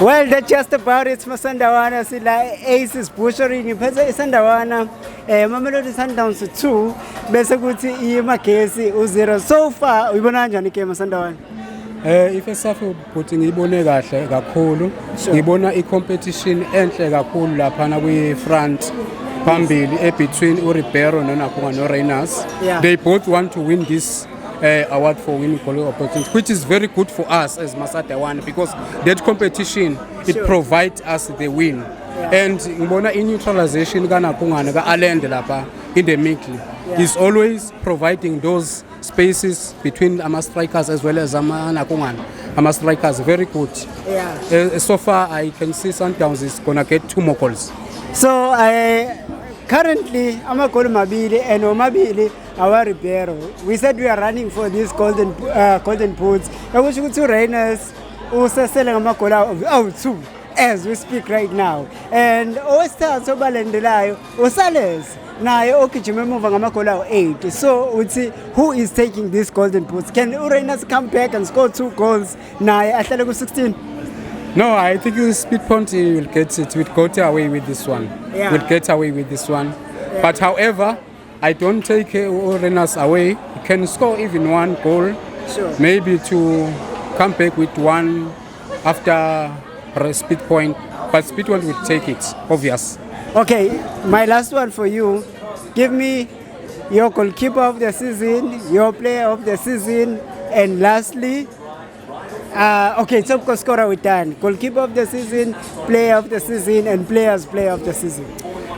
Well, that's just about it. Masandawana, sila Aces butchering. Iphethe isandawana. Mamelodi Sundowns 2. Bese kuthi iMagesi 0. So far, uyibona kanjani game Masandawana? Ifirst half ukuthi ngiyibone kahle kakhulu. Ngibona i-competition enhle kakhulu lapha na kwi-front phambili between uRibeiro noNakhunga noReiners. They both want to win this award for winning goal opportunity, which is very good for us as Masandawana because that competition it provides us the win. And ngibona i-neutralization kaNakhunga ka-Allende lapha in the middle is always providing those spaces between our strikers as well as Nakhunga. Our strikers very good. So far I can see Sundowns is gonna get 2 more goals. So currently amagoli mabili and omabili our Ribeiro. We said we are running for these golden boots. Akusho ukuthi uReiners usesele ngamagoli awu-2 as we speak right now. And owesithathu obalandelayo uSales naye ogijima emuva ngamagoli awu-8. So uthi who is taking these golden boots? Can uReiners come back and score 2 goals naye ahlale ku-16? No, I think Speed Point will get it. We'll get away with this one. We'll get away with this one. But however, I don't take Reiners away. He can score even 1 goal. Maybe to come back with 1 after Speed Point. But Speed Point will take it, obvious. Okay, my last one for you. Give me your goalkeeper of the season, your player of the season, and lastly, okay, top goal scorer we're done. Goalkeeper of the season, player of the season, and player of the season.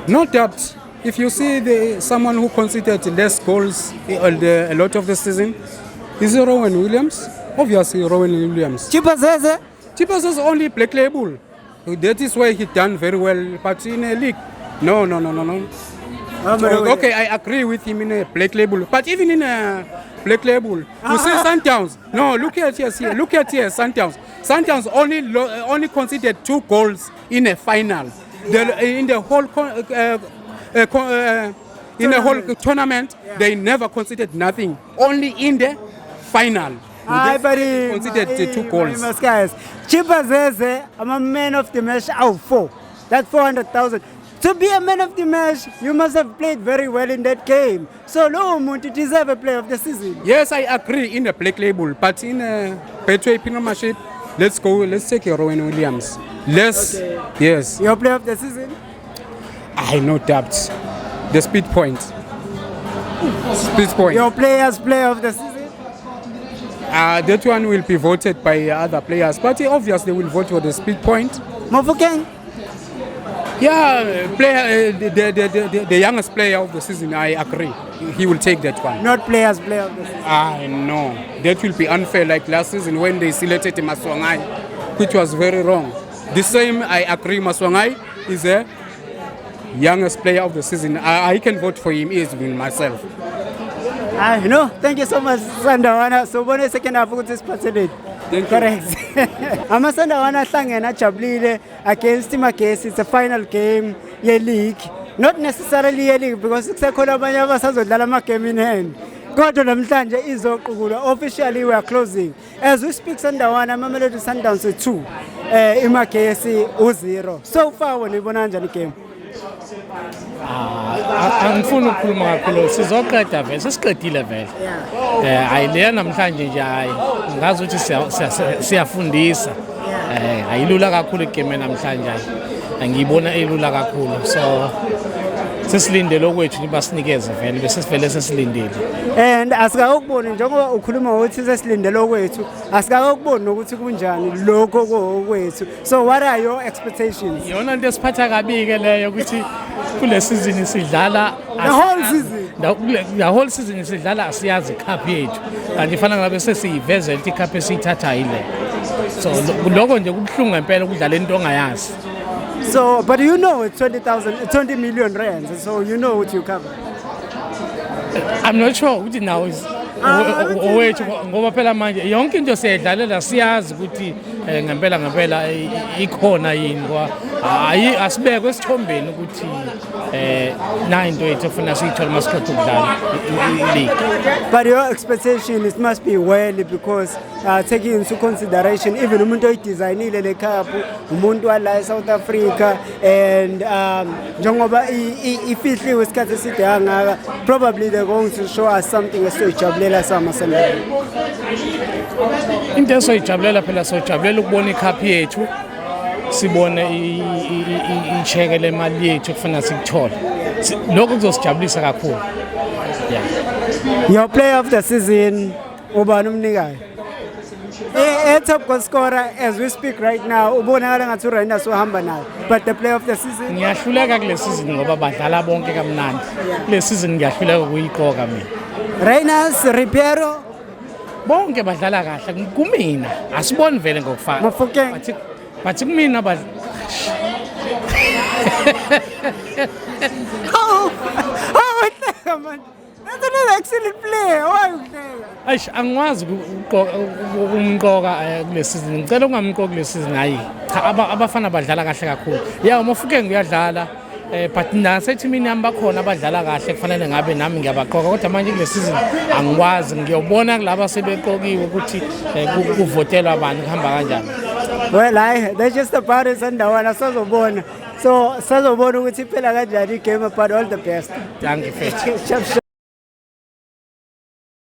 No doubt. If you see someone who conceded less goals a lot of the season, is Rowan Williams. Obviously, Rowan Williams. Chipazeze only Black Label. That is why he done very well. But in a league, no. Okay, I agree with him in a Black Label. But even in a Black Label, you see Sundowns. No, look at here. Look at here, Sundowns. Sundowns only conceded 2 goals in a final. In the whole tournament, they never conceded nothing. Only in the final. They conceded 2 goals. Chipazeze, I'm a man of the match. 4. That's 400,000. To be a man of the match, you must have played very well in that game. So, no, Monty deserve a player of the season. Yes, I agree in the Black Label, but in Betway Premiership, let's take Rowan Williams. Yes. Your player of the season? I no doubt. The Speed Point. Your player of the season? That one will be voted by other players, but obviously they will vote for the Speed Point. Mofokeng? Yeah, the youngest player of the season, I agree. He will take that one. Not player of the season? I know. That will be unfair like last season when they selected Maswangai, which was very wrong. The same, I agree, Maswangai is the youngest player of the season. I can vote for him easily myself. Thank you so much, Sandawana. So, when is the second half of this participate? Correct. Amasandawana hlangena ajabulile against iMagesi. It's a final game ye league. Not necessarily ye league because kusekhona abanye abasazodlala ama-game in hand. Kodwa namhlanje izoqukula. Officially we are closing. As we speak, Sandawana, Mamelodi Sundowns 2, iMagesi 0. So far, when you ibona kanjani game? Angifuni ukukhuluma kakhulu sizoqeda vele sesiqedile vele ayileya namhlanje nje hayi ngazi ukuthi siyafundisa ayilula kakhulu igame namhlanje angiyibona elula kakhulu so sesilindele okwethu nibasikeze vele bese sivele sesilindele and asikakuboni njengoba ukhuluma ukuthi sesilindele okwethu asikakuboni ukuthi kunjani lokho kokwethu. So what are your expectations? Yona into esiphatha kabi ke leyo ukuthi kule season sidlala the whole season sidlala asiyazi cup yethu kanti ifana ngabe sesiyiveze le cup esiyithatha yile so lokho nje kubhlungu ngempela ukudlala into ongayazi. So but you know it's 20 million rands, so you know what you cover. I'm not sure ukuthi now is owethu ngoba phela manje yonke into siyidlalela siyazi ukuthi ngempela ikhona yini kwa asibekwe esithombeni ukuthi na into yethu ufuna siyithola masiqeda ukudlala i-league. But your expectation it must be well because taking into consideration even umuntu oyidesignile le cup umuntu wala eSouth Africa and njengoba ifihliwe isikhathi eside kangaka probably they're going to show us something esiyojabulela samasendela. Into esoyijabulela phela sojabulela ukubona icup yethu sibone icheke lemali yethu kufuna sikuthola lokho kuzosijabulisa kakhulu. Your player of the season ubani umnikayo? Top goal scorer as we speak right now ubonakala ngathi uRainers uhamba nayo but the player of the season ngiyahluleka kule season ngoba badlala bonke kamnandi kule season ngiyahluleka ukuyiqoka mina. Rainers, Ribeiro bonke badlala kahle kumina asiboni vele ngokufaka Mofokeng but kumina man. That's another excellent player. Why Aish angwazi ukumqoka kule season ngicela ungamqoki kule season hayi cha abafana badlala kahle kakhulu yeah Mofokeng uyadlala but nasethimini yami bakhona abadlala kahle kufanele ngabe nami ngiyabaqoka kodwa manje kule season angikwazi ngiyobona kulabo sebeqokiwe ukuthi kuvotelwa abantu kuhamba kanjani. Well, that's just about it sandawana sazobona. So sazobona ukuthi phela kanjani igame but all the best. Thank you.